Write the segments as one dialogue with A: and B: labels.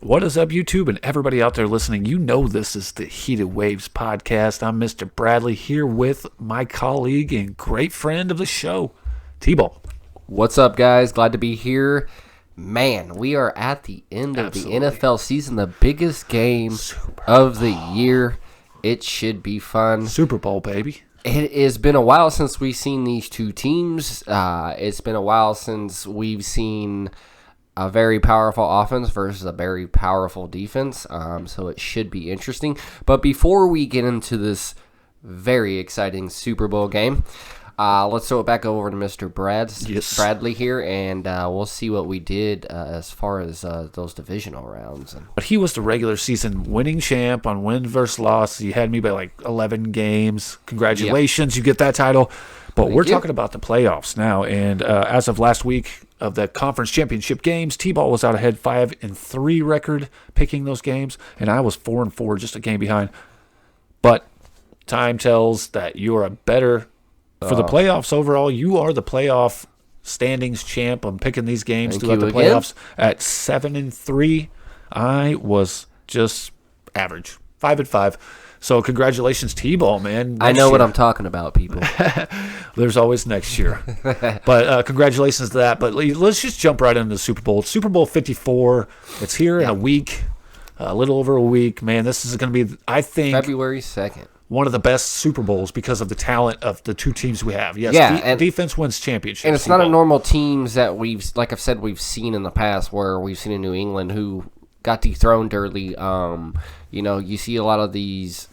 A: What is up, YouTube, and everybody out there listening? You know this is the Heated Waves podcast. I'm Mr. Bradley here with my colleague and great friend of the show, T-Ball.
B: What's up, guys? Glad to be here. Man, we are at the end of the NFL season, the biggest game of the year. It should be fun.
A: Super Bowl, baby.
B: It has been a while since we've seen these two teams. It's been a while since we've seen a very powerful offense versus a very powerful defense, so it should be interesting. But before we get into this very exciting Super Bowl game, let's throw it back over to Mr. Bradley here, and we'll see what we did as far as those divisional rounds.
A: But he was the regular season winning champ on win versus loss. You had me by like 11 games. Congratulations, You get that title. But we're talking about the playoffs now, and as of last week of the conference championship games, T-Ball was out ahead 5-3 record picking those games, and I was 4-4, just a game behind. But time tells that you are a better for the playoffs overall. You are the playoff standings champ. I'm picking these games throughout the playoffs at 7-3. I was just average, 5-5. So congratulations, T-Ball, man.
B: I know what I'm talking about, people.
A: There's always next year. But congratulations to that. But let's just jump right into the Super Bowl. It's Super Bowl 54. It's here in a week, a little over a week. Man, this is going to be, I think,
B: February 2nd.
A: One of the best Super Bowls because of the talent of the two teams we have. Yes, defense wins championships.
B: And it's not a normal teams that like I've said, we've seen in the past where we've seen in New England who got dethroned early. You see a lot of these.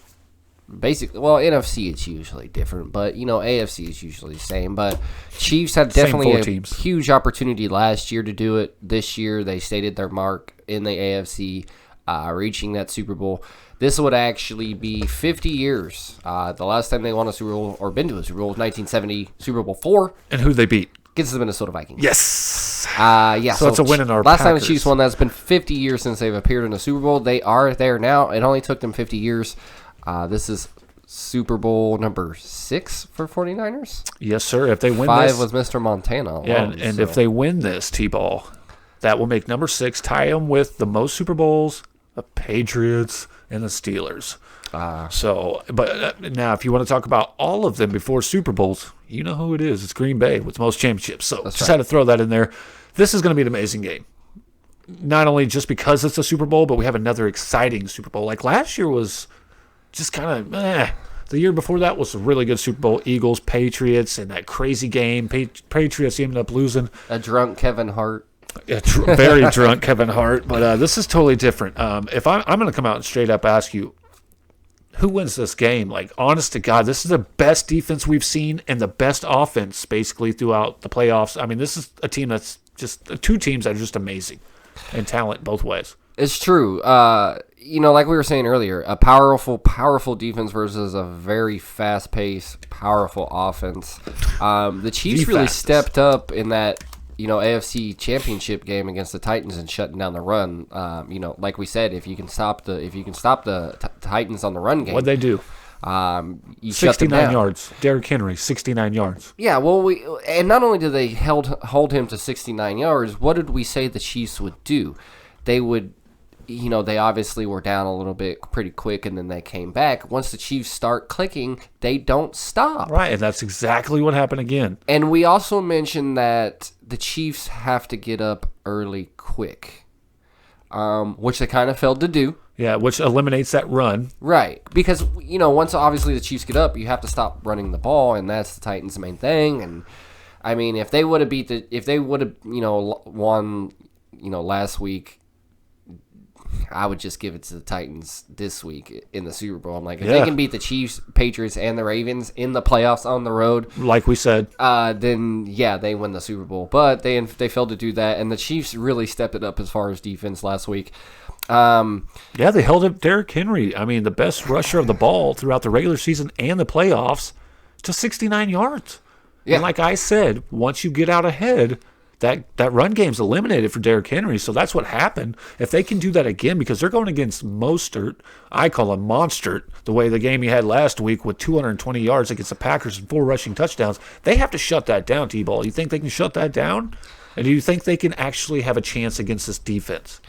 B: Basically, well, NFC it's usually different, but AFC is usually the same. But Chiefs had definitely a huge opportunity last year to do it. This year, they stated their mark in the AFC, reaching that Super Bowl. This would actually be 50 years. The last time they won a Super Bowl or been to a Super Bowl was 1970 Super Bowl 4.
A: And who they beat?
B: Against the Minnesota Vikings.
A: Yes.
B: So
A: it's a win in our
B: last
A: Packers.
B: time the Chiefs won, that's been 50 years since they've appeared in a Super Bowl. They are there now. It only took them 50 years. This is Super Bowl number 6 for 49ers.
A: Yes, sir. If they win
B: 5
A: this,
B: was Mr. Montana alone,
A: and if they win this, T-Ball, that will make number 6, tie them with the most Super Bowls, the Patriots and the Steelers. But now if you want to talk about all of them before Super Bowls, you know who it is. It's Green Bay with most championships. So had to throw that in there. This is going to be an amazing game. Not only just because it's a Super Bowl, but we have another exciting Super Bowl. Like last year was just kind of The year before that was a really good Super Bowl. Eagles, Patriots, and that crazy game. Patriots ended up losing.
B: A drunk Kevin Hart.
A: Very drunk Kevin Hart. But this is totally different. If I'm going to come out and straight up ask you, who wins this game? Like, honest to God, this is the best defense we've seen and the best offense basically throughout the playoffs. I mean, this is a team that's just two teams that are just amazing in talent both ways.
B: It's true. Like we were saying earlier, a powerful defense versus a very fast-paced, powerful offense. The Chiefs really stepped up in that, AFC Championship game against the Titans and shutting down the run. Like we said, if you can stop the Titans on the run game,
A: what'd they do?
B: You 69
A: yards. Derrick Henry, 69 yards.
B: Yeah, well, and not only did they hold him to 69 yards, what did we say the Chiefs would do? They would. They obviously were down a little bit pretty quick, and then they came back. Once the Chiefs start clicking, they don't stop.
A: Right, and that's exactly what happened again.
B: And we also mentioned that the Chiefs have to get up early quick, which they kind of failed to do.
A: Yeah, which eliminates that run.
B: Right, because, once obviously the Chiefs get up, you have to stop running the ball, and that's the Titans' main thing. And, I mean, if they would have won, last week, I would just give it to the Titans this week in the Super Bowl. I'm like, if they can beat the Chiefs, Patriots, and the Ravens in the playoffs on the road,
A: like we said,
B: then they win the Super Bowl. But they failed to do that, and the Chiefs really stepped it up as far as defense last week.
A: They held up Derrick Henry. I mean, the best rusher of the ball throughout the regular season and the playoffs to 69 yards. Yeah. And like I said, once you get out ahead, that run game's eliminated for Derrick Henry, so that's what happened. If they can do that again, because they're going against Mostert, I call him Monstert, the way the game he had last week with 220 yards against the Packers and 4 rushing touchdowns, they have to shut that down, T-Ball. You think they can shut that down? And do you think they can actually have a chance against this defense?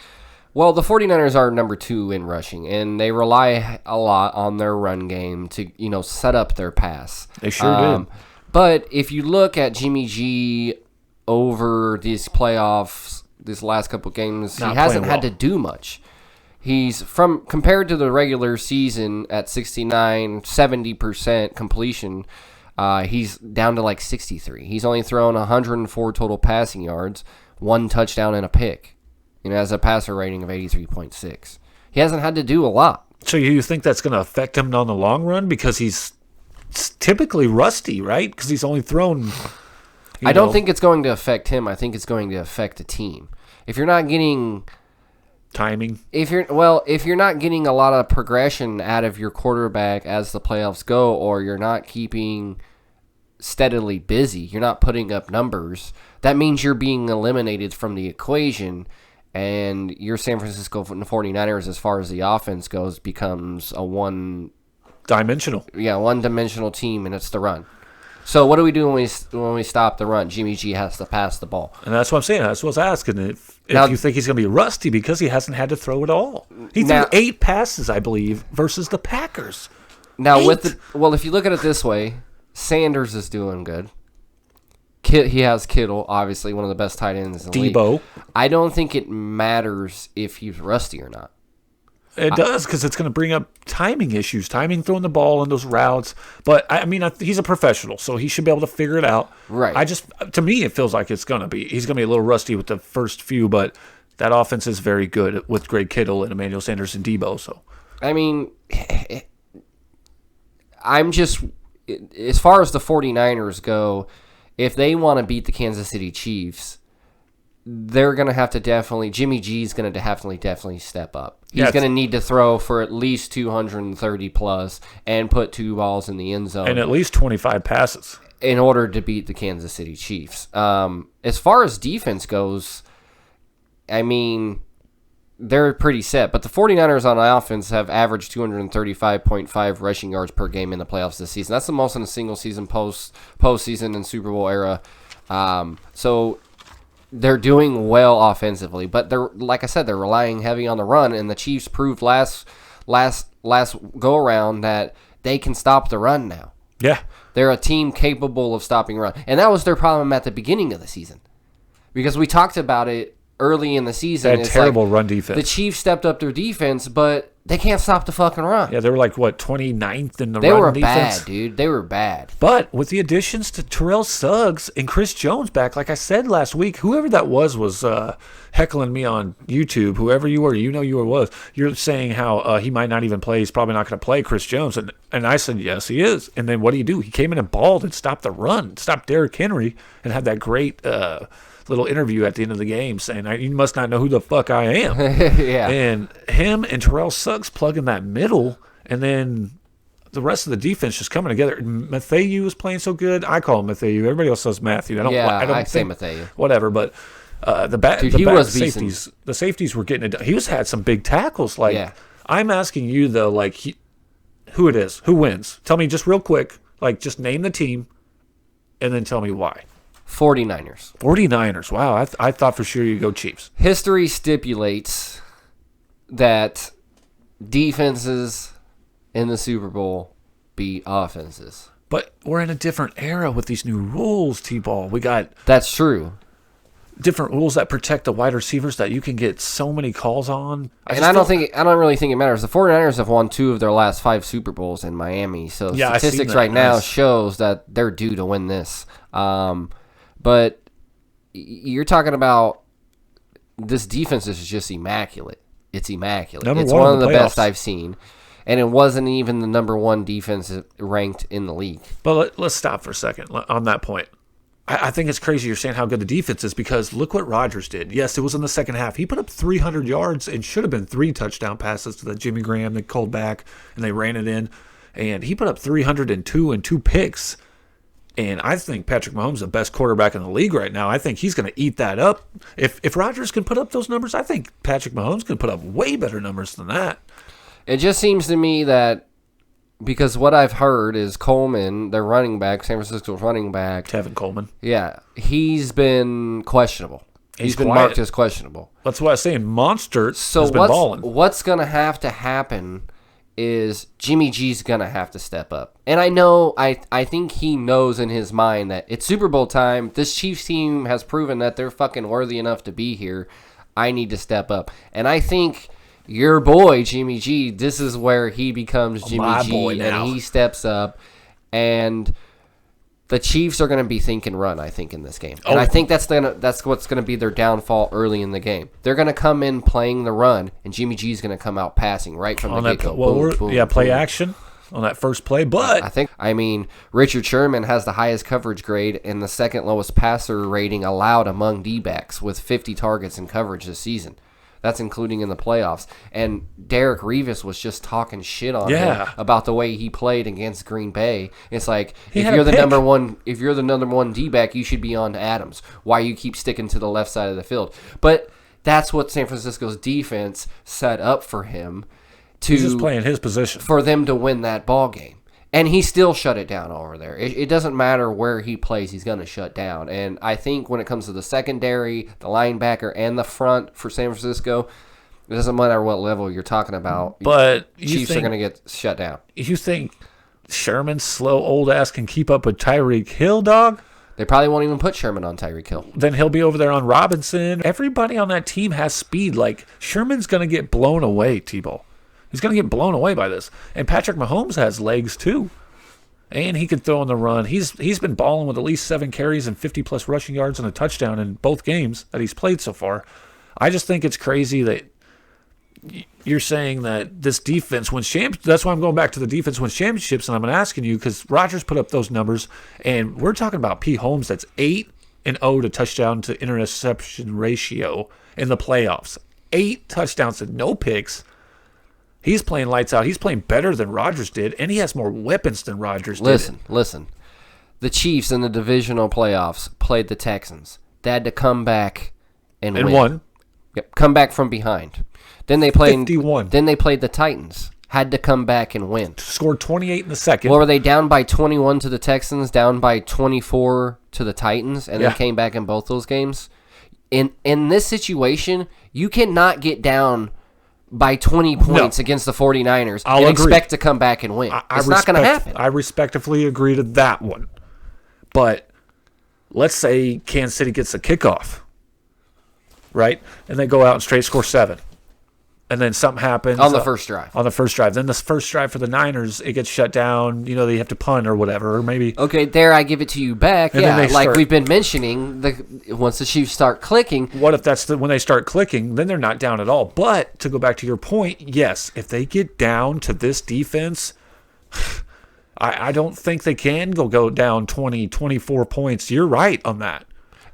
B: Well, the 49ers are number 2 in rushing, and they rely a lot on their run game to, set up their pass.
A: They sure did.
B: But if you look at Jimmy G over these playoffs, these last couple games, he hasn't had to do much. He's compared to the regular season at 70% completion, he's down to like 63. He's only thrown 104 total passing yards, 1 touchdown and a pick. Has a passer rating of 83.6. He hasn't had to do a lot.
A: So you think that's going to affect him on the long run because he's typically rusty, right? Because he's only thrown.
B: I don't think it's going to affect him. I think it's going to affect the team. If you're not getting
A: timing,
B: if you're not getting a lot of progression out of your quarterback as the playoffs go, or you're not keeping steadily busy, you're not putting up numbers, that means you're being eliminated from the equation. And your San Francisco 49ers, as far as the offense goes, becomes a one-dimensional team, and it's the run. So what do we do when we stop the run? Jimmy G has to pass the ball.
A: And that's what I'm saying. That's what I was asking. If you think he's going to be rusty because he hasn't had to throw at all. He threw 8 passes, I believe, versus the Packers.
B: Now, if you look at it this way, Sanders is doing good. He has Kittle, obviously one of the best tight ends in the league.
A: Debo.
B: I don't think it matters if he's rusty or not.
A: It does, because it's going to bring up timing issues, throwing the ball in those routes. But, he's a professional, so he should be able to figure it out.
B: Right.
A: To me, it feels like he's going to be a little rusty with the first few, but that offense is very good with Greg Kittle and Emmanuel Sanders and Debo. So,
B: I'm just, as far as the 49ers go, if they want to beat the Kansas City Chiefs, they're going to have to Jimmy G's going to definitely step up. He's going to need to throw for at least 230 plus and put 2 balls in the end zone.
A: And at least 25 passes.
B: In order to beat the Kansas City Chiefs. As far as defense goes, they're pretty set. But the 49ers on offense have averaged 235.5 rushing yards per game in the playoffs this season. That's the most in a single season postseason and Super Bowl era. So they're doing well offensively. But they're, like I said, they're relying heavy on the run. And the Chiefs proved last go-around that they can stop the run now.
A: Yeah.
B: They're a team capable of stopping run. And that was their problem at the beginning of the season. Because we talked about it early in the season.
A: They had terrible run defense.
B: The Chiefs stepped up their defense, but they can't stop the fucking run.
A: Yeah, they were 29th in the run defense?
B: They were bad, dude. They were bad.
A: But with the additions to Terrell Suggs and Chris Jones back, like I said last week, whoever that was heckling me on YouTube. Whoever you were, you're saying how he might not even play. He's probably not going to play Chris Jones. And I said, yes, he is. And then what do? He came in and balled and stopped the run, stopped Derrick Henry, and had that great little interview at the end of the game saying, you must not know who the fuck I am.
B: Yeah.
A: And him and Terrell Suggs plugging that middle, and then the rest of the defense just coming together. Matthew was playing so good. I call him Matthew. Everybody else says Matthew. I
B: say Matthew.
A: Whatever, but the safeties were getting it done. He had some big tackles. I'm asking you though, who it is, who wins? Tell me just real quick. Just name the team, and then tell me why.
B: 49ers.
A: Wow, I thought for sure you'd go Chiefs.
B: History stipulates that defenses in the Super Bowl beat offenses.
A: But we're in a different era with these new rules, T-Ball.
B: That's true.
A: Different rules that protect the wide receivers that you can get so many calls on.
B: I don't really think it matters. The 49ers have won 2 of their last 5 Super Bowls in Miami. So statistics right now shows that they're due to win this. But you're talking about this defense is just immaculate. It's immaculate. It's one of the best I've seen. And it wasn't even the number 1 defense ranked in the league.
A: But let's stop for a second on that point. I think it's crazy you're saying how good the defense is because look what Rodgers did. Yes, it was in the second half. He put up 300 yards and should have been 3 touchdown passes to the Jimmy Graham that called back, and they ran it in. And he put up 302 and 2 picks. And I think Patrick Mahomes is the best quarterback in the league right now. I think he's going to eat that up. If Rodgers can put up those numbers, I think Patrick Mahomes can put up way better numbers than that.
B: It just seems to me that because what I've heard is Coleman, their running back, San Francisco's running back.
A: Tevin Coleman.
B: Yeah, he's been questionable. He's been
A: quiet.
B: marked as questionable.
A: That's what I was saying. Monster
B: So
A: has been balling.
B: what's going to happen is Jimmy G's going to have to step up. And I think he knows in his mind that it's Super Bowl time. This Chiefs team has proven that they're fucking worthy enough to be here. I need to step up. And I think your boy, Jimmy G, this is where he becomes Jimmy G. And he steps up. And the Chiefs are going to be thinking run, I think, in this game. And I think that's what's going to be their downfall early in the game. They're going to come in playing the run, and Jimmy G's going to come out passing right from the get-go.
A: Play action on that first play. But
B: Richard Sherman has the highest coverage grade and the second lowest passer rating allowed among D-backs with 50 targets in coverage this season. That's including in the playoffs. And Derek Revis was just talking shit on him about the way he played against Green Bay. It's like, if you're the number one D-back, you should be on Adams. Why you keep sticking to the left side of the field? But that's what San Francisco's defense set up for him
A: he's just playing his position
B: for them to win that ball game. And he still shut it down over there. It doesn't matter where he plays, he's going to shut down. And I think when it comes to the secondary, the linebacker, and the front for San Francisco, it doesn't matter what level you're talking about.
A: But
B: Chiefs are going to get shut down.
A: You think Sherman's slow old ass can keep up with Tyreek Hill, dog?
B: They probably won't even put Sherman on Tyreek Hill.
A: Then he'll be over there on Robinson. Everybody on that team has speed. Like, Sherman's going to get blown away, Tebow. He's going to get blown away by this. And Patrick Mahomes has legs, too. And he can throw on the run. He's been balling with at least 7 carries and 50-plus rushing yards and a touchdown in both games that he's played so far. I just think it's crazy that you're saying that this defense wins championships. That's why I'm going back to the defense wins championships, and I'm asking you because Rodgers put up those numbers, and we're talking about P. Holmes that's 8-0 to touchdown to interception ratio in the playoffs. 8 touchdowns and no picks. He's playing lights out. He's playing better than Rodgers did, and he has more weapons than Rodgers did.
B: Listen. The Chiefs in the divisional playoffs played the Texans. They had to come back and win.
A: Won.
B: Yep, come back from behind. Then they played
A: 51.
B: Then they played the Titans. Had to come back and win.
A: Scored 28 in the second.
B: Well, were they down by 21 to the Texans, down by 24 to the Titans, and then came back in both those games? In this situation, you cannot get down by 20 points against the 49ers and expect to come back and win. It's not going to happen.
A: I respectfully agree to that one. But let's say Kansas City gets a kickoff, right? And they go out and straight score 7. And then something happens.
B: On the first drive.
A: Then the first drive for the Niners, it gets shut down. You know, they have to punt or whatever, or maybe.
B: Okay, there I give it to you back. And like we've been mentioning, once the Chiefs start clicking.
A: What if that's when they start clicking, then they're not down at all. But to go back to your point, yes, if they get down to this defense, I don't think they can go down 20, 24 points. You're right on that.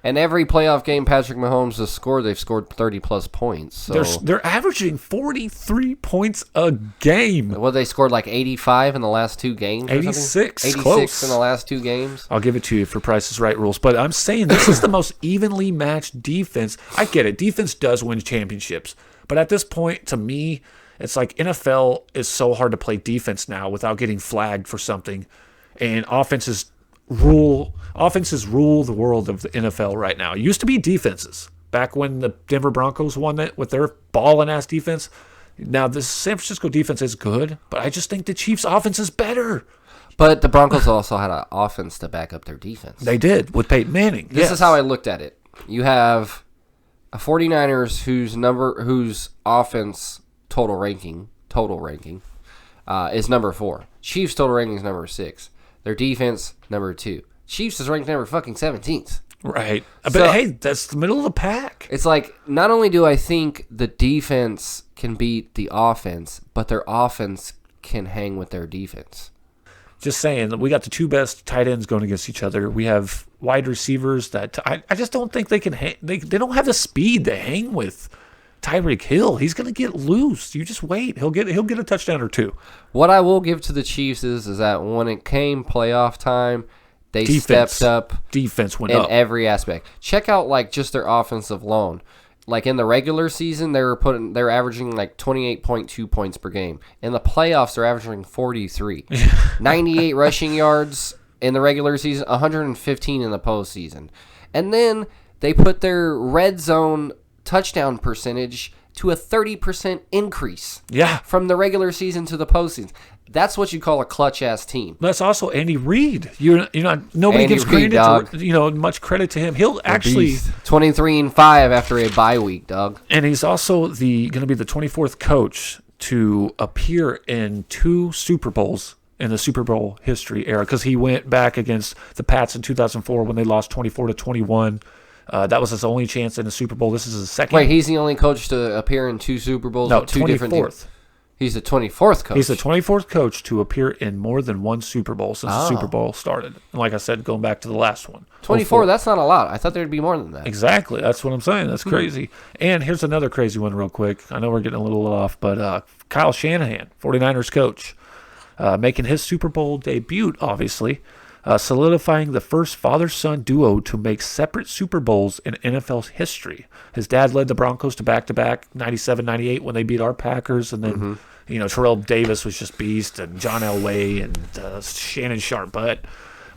B: And every playoff game Patrick Mahomes has scored, they've scored 30-plus points. So
A: they're averaging 43 points a game.
B: Well, they scored like 85 in the last 2 games.
A: 86.
B: 86
A: close.
B: In the last 2 games.
A: I'll give it to you for Price is Right rules. But I'm saying this is the most evenly matched defense. I get it. Defense does win championships. But at this point, to me, it's like NFL is so hard to play defense now without getting flagged for something. And offenses rule the world of the NFL right now. It used to be defenses. Back when the Denver Broncos won it with their balling-ass defense. Now, this San Francisco defense is good, but I just think the Chiefs' offense is better.
B: But the Broncos also had an offense to back up their defense.
A: They did, with Peyton Manning.
B: This is how I looked at it. You have a 49ers whose offense total ranking is number 4. Chiefs total ranking is number 6. Their defense, number 2. Chiefs is ranked number fucking 17th.
A: Right. But hey, that's the middle of the pack.
B: It's like, not only do I think the defense can beat the offense, but their offense can hang with their defense.
A: Just saying that we got the 2 best tight ends going against each other. We have wide receivers that I just don't think they can hang. They don't have the speed to hang with Tyreek Hill. He's going to get loose. You just wait. He'll get a touchdown or 2.
B: What I will give to the Chiefs is that when it came playoff time, they stepped up.
A: Defense went up
B: in every aspect. Check out like just their offensive alone. Like in the regular season, they're averaging like 28.2 points per game. In the playoffs, they're averaging 43, 98 rushing yards in the regular season, 115 in the postseason, and then they put their red zone touchdown percentage to a 30% increase.
A: Yeah.
B: From the regular season to the postseason. That's what you call a clutch-ass team.
A: That's also Andy Reid. Nobody
B: Andy
A: gives
B: Reid,
A: much credit to him. He'll actually
B: 23-5 after a bye week, dog.
A: And he's also going to be the 24th coach to appear in 2 Super Bowls in the Super Bowl history era, because he went back against the Pats in 2004 when they lost 24-21. That was his only chance in the Super Bowl. This is his second.
B: Wait, he's the only coach to appear in 2 Super Bowls?
A: No,
B: with 2 different teams?
A: 24th.
B: He's the 24th coach.
A: He's the 24th coach to appear in more than 1 Super Bowl since the Super Bowl started. And like I said, going back to the last one.
B: 24, that's not a lot. I thought there'd be more than that.
A: Exactly. That's what I'm saying. That's crazy. And here's another crazy one real quick. I know we're getting a little off, but Kyle Shanahan, 49ers coach, making his Super Bowl debut, obviously, solidifying the first father-son duo to make separate Super Bowls in NFL's history. His dad led the Broncos to back-to-back 97-98 when they beat our Packers, and then Terrell Davis was just beast, and John Elway and Shannon Sharp. But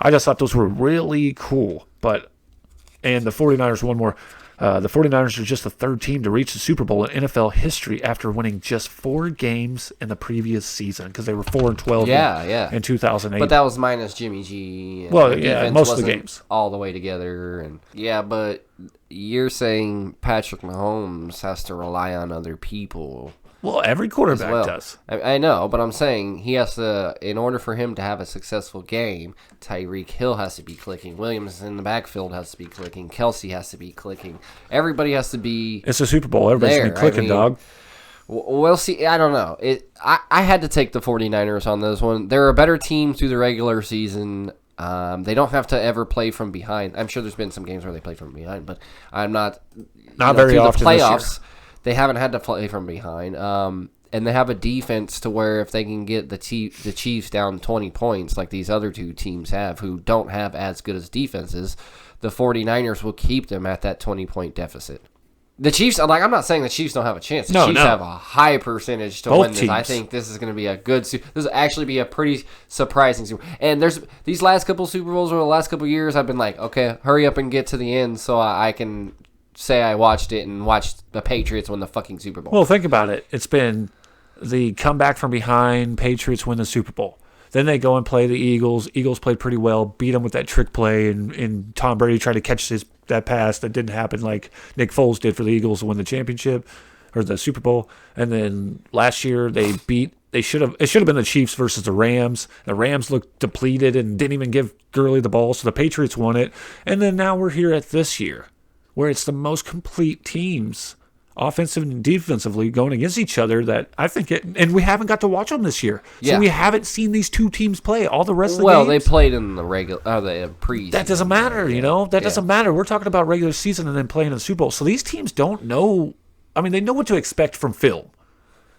A: I just thought those were really cool. And the 49ers, one more. The 49ers are just the 3rd team to reach the Super Bowl in NFL history after winning just 4 games in the previous season, because they were 4-12 in 2008.
B: But that was minus Jimmy G.
A: And most of the games.
B: All the way together. But you're saying Patrick Mahomes has to rely on other people.
A: Well, every quarterback does.
B: I know, but I'm saying he has to, in order for him to have a successful game, Tyreek Hill has to be clicking. Williams in the backfield has to be clicking. Kelsey has to be clicking. Everybody has to be.
A: It's a Super Bowl. Everybody's going to be clicking, dog.
B: We'll see. I don't know. I had to take the 49ers on this one. They're a better team through the regular season. They don't have to ever play from behind. I'm sure there's been some games where they played from behind, but I'm not.
A: Not very often.
B: The playoffs.
A: This year.
B: They haven't had to play from behind, and they have a defense to where if they can get the Chiefs down 20 points like these other 2 teams have, who don't have as good as defenses, the 49ers will keep them at that 20-point deficit. The Chiefs, I'm not saying the Chiefs don't have a chance. The Chiefs have a high percentage to win this. I think this is going to be a good. This will actually be a pretty surprising Super Bowl. And there's these last couple Super Bowls over the last couple years, I've been like, okay, hurry up and get to the end so I can say I watched it and watched the Patriots win the fucking Super Bowl.
A: Well, think about it. It's been the comeback from behind, Patriots win the Super Bowl. Then they go and play the Eagles. Eagles played pretty well, beat them with that trick play, and Tom Brady tried to catch that pass that didn't happen like Nick Foles did for the Eagles to win the championship or the Super Bowl. And then last year it should have been the Chiefs versus the Rams. The Rams looked depleted and didn't even give Gurley the ball, so the Patriots won it. And then now we're here at this year, where it's the most complete teams, offensive and defensively, going against each other that I think and we haven't got to watch them this year. So we haven't seen these 2 teams play all the rest of the games.
B: Well, they played in the the preseason.
A: That doesn't matter, That doesn't matter. We're talking about regular season and then playing in the Super Bowl. So these teams don't know. I mean, they know what to expect from film,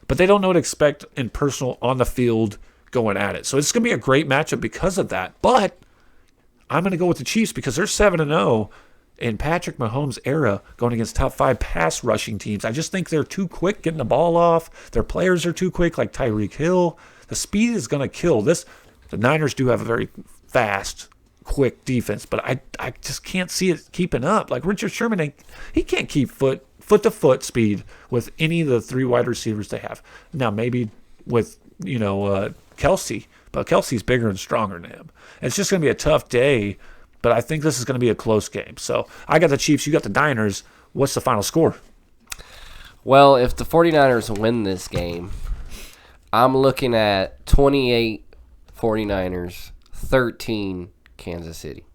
A: but they don't know what to expect in personal on the field going at it. So it's going to be a great matchup because of that. But I'm going to go with the Chiefs because they're 7-0. In Patrick Mahomes' era, going against top 5 pass rushing teams. I just think they're too quick getting the ball off. Their players are too quick, like Tyreek Hill. The speed is going to kill this. The Niners do have a very fast, quick defense, but I just can't see it keeping up. Like Richard Sherman, he can't keep foot-to-foot speed with any of the 3 wide receivers they have. Now, maybe with, Kelsey, but Kelsey's bigger and stronger than him. It's just going to be a tough day. But I think this is going to be a close game. So I got the Chiefs, you got the Niners. What's the final score?
B: Well, if the 49ers win this game, I'm looking at 28 49ers, 13 Kansas City.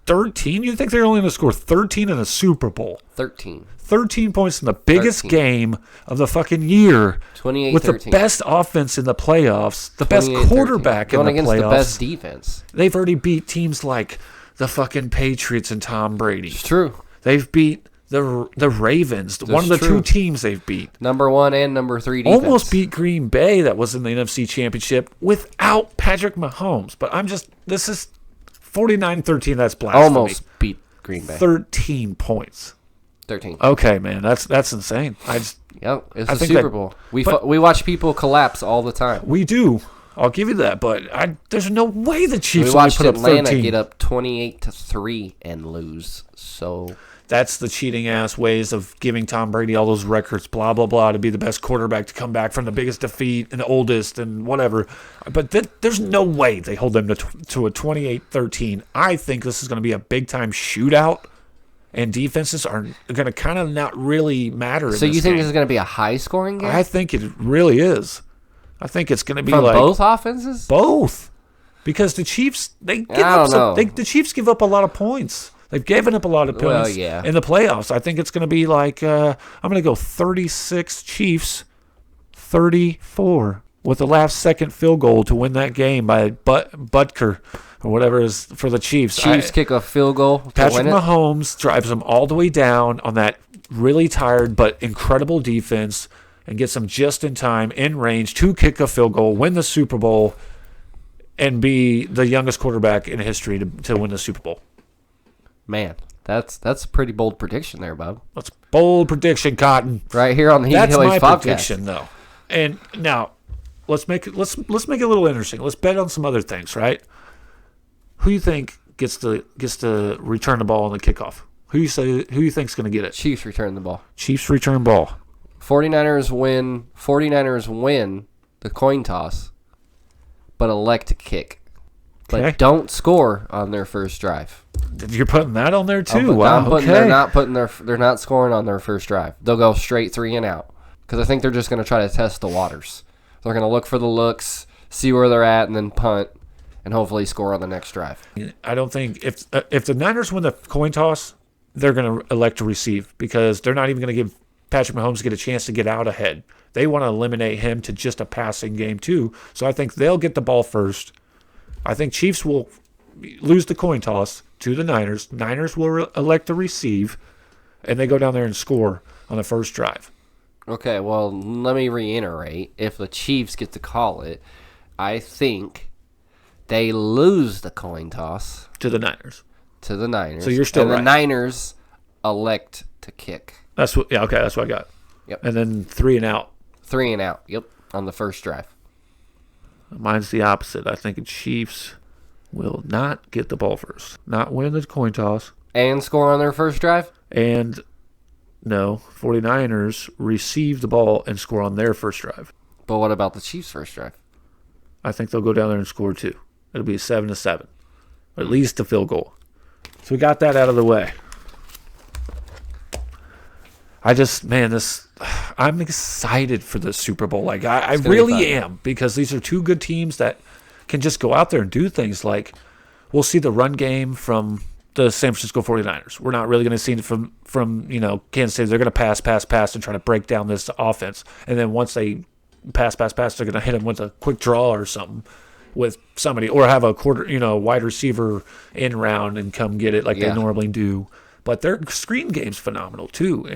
A: 13? You think they're only going to score 13 in a Super Bowl?
B: 13.
A: 13 points in the biggest game of the fucking year.
B: 28-13.
A: With the best offense in the playoffs, the best quarterback in the playoffs.
B: Going against the best defense.
A: They've already beat teams like the fucking Patriots and Tom Brady.
B: It's true.
A: They've beat the Ravens, one of the 2 teams they've beat.
B: Number 1 and number 3 defense.
A: Almost beat Green Bay that was in the NFC Championship without Patrick Mahomes. But this is 49-13, that's blasphemy.
B: Almost beat Green Bay.
A: 13 points.
B: 13.
A: Okay, man, that's insane.
B: It's a Super Bowl. We watch people collapse all the time.
A: We do. I'll give you that, but there's no way the Chiefs
B: we watched
A: put
B: Atlanta
A: up 13.
B: Get up 28-3 and lose. So
A: that's the cheating ass ways of giving Tom Brady all those records, blah, blah, blah, to be the best quarterback to come back from the biggest defeat and the oldest and whatever. But there's no way they hold them to a 28-13. I think this is going to be a big-time shootout, and defenses are going to kind of not really matter.
B: So you think this is going to be a high-scoring game?
A: I think it really is. I think it's going to be
B: from
A: like
B: both offenses?
A: Both. Because the Chiefs, the Chiefs give up a lot of points. They've given up a lot of points in the playoffs. I think it's going to be like, I'm going to go 36 Chiefs, 34 with the last second field goal to win that game by Butker or whatever is for the Chiefs.
B: Chiefs kick a field goal to
A: Patrick
B: win it?
A: Mahomes drives them all the way down on that really tired but incredible defense and gets them just in time, in range, to kick a field goal, win the Super Bowl, and be the youngest quarterback in history to win the Super Bowl.
B: Man, that's a pretty bold prediction there, Bob.
A: That's bold prediction, Cotton.
B: Right here on the Heat
A: That's
B: Hillies
A: my
B: podcast.
A: prediction, though. And now, let's make it a little interesting. Let's bet on some other things, right? Who you think gets to return the ball on the kickoff? Who you think's going to get it?
B: Chiefs return the ball.
A: Chiefs return ball.
B: 49ers win the coin toss, but elect to kick. But
A: Okay.
B: don't score on their first drive.
A: You're putting that on there too. Wow. Okay.
B: They're not scoring on their first drive. They'll go straight 3 and out because I think they're just going to try to test the waters. They're going to look for the looks, see where they're at, and then punt, and hopefully score on the next drive.
A: I don't think if the Niners win the coin toss, they're going to elect to receive because they're not even going to give Patrick Mahomes get a chance to get out ahead. They want to eliminate him to just a passing game too. So I think they'll get the ball first. I think Chiefs will lose the coin toss to the Niners. Niners will elect to receive, and they go down there and score on the first drive.
B: Okay, well, let me reiterate. If the Chiefs get to call it, I think they lose the coin toss
A: To the Niners.
B: to the Niners.
A: So you're still
B: and
A: right.
B: the Niners elect to kick.
A: That's what I got.
B: Yep.
A: And then 3 and out.
B: 3 and out, yep, on the first drive.
A: Mine's the opposite. I think the Chiefs will not get the ball first. Not win the coin toss.
B: And score on their first drive?
A: And no, 49ers receive the ball and score on their first drive.
B: But what about the Chiefs' first drive?
A: I think they'll go down there and score too. It'll be 7-7. At least a field goal. So we got that out of the way. I'm excited for the Super Bowl. Like I really am, because these are two good teams that can just go out there and do things. Like we'll see the run game from the San Francisco 49ers. We're not really going to see it from Kansas City. They're going to pass and try to break down this offense. And then once they pass, they're going to hit them with a quick draw or something with somebody, or have a wide receiver in round and come get it like they normally do. But their screen game's phenomenal too,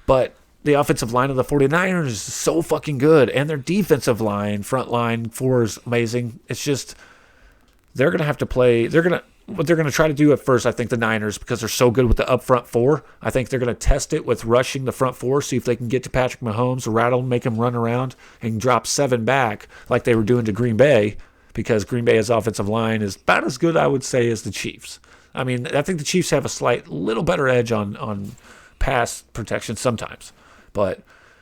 A: but the offensive line of the 49ers is so fucking good, and their defensive line, front line, 4 is amazing. It's just they're gonna have to play. What they're gonna try to do at first, I think the Niners, because they're so good with the up front 4, I think they're gonna test it with rushing the front 4, see if they can get to Patrick Mahomes, rattle him, make him run around, and drop 7 back like they were doing to Green Bay, because Green Bay's offensive line is about as good, I would say, as the Chiefs. I mean, I think the Chiefs have a little better edge on pass protection sometimes.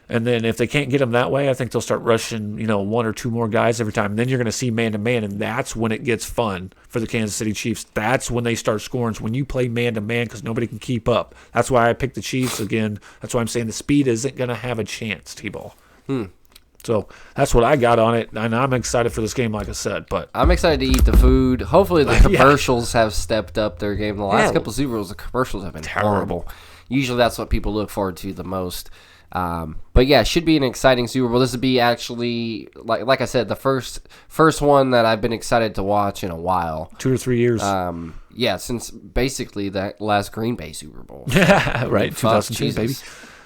A: And then if they can't get them that way, I think they'll start rushing, 1 or 2 more guys every time. And then you're going to see man-to-man, and that's when it gets fun for the Kansas City Chiefs. That's when they start scoring. It's when you play man-to-man because nobody can keep up. That's why I picked the Chiefs again. That's why I'm saying the speed isn't going to have a chance, T-Ball. So that's what I got on it, and I'm excited for this game, like I said. But
B: I'm excited to eat the food. Hopefully the commercials have stepped up their game. The last couple of Super Bowls, the commercials have been horrible. Usually that's what people look forward to the most. But yeah, it should be an exciting Super Bowl. This would be actually, like I said, the first one that I've been excited to watch in a while.
A: 2 or 3 years.
B: Since basically that last Green Bay Super Bowl.
A: Yeah, right, 2002, baby.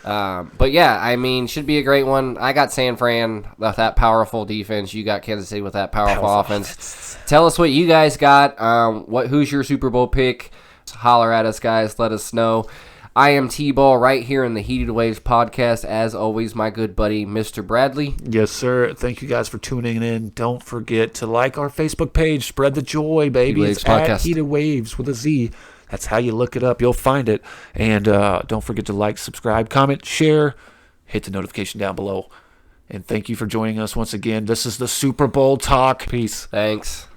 B: But yeah, I mean, should be a great one. I got San Fran with that powerful defense. You got Kansas City with that powerful offense. Tell us what you guys got. Who's your Super Bowl pick? Holler at us, guys. Let us know. I am T-Ball right here in the Heated Waves podcast. As always, my good buddy, Mr. Bradley.
A: Yes, sir. Thank you guys for tuning in. Don't forget to like our Facebook page. Spread the joy, baby. It's at Heated Waves with a Z. That's how you look it up. You'll find it. And don't forget to like, subscribe, comment, share, hit the notification down below. And thank you for joining us once again. This is the Super Bowl talk. Peace.
B: Thanks.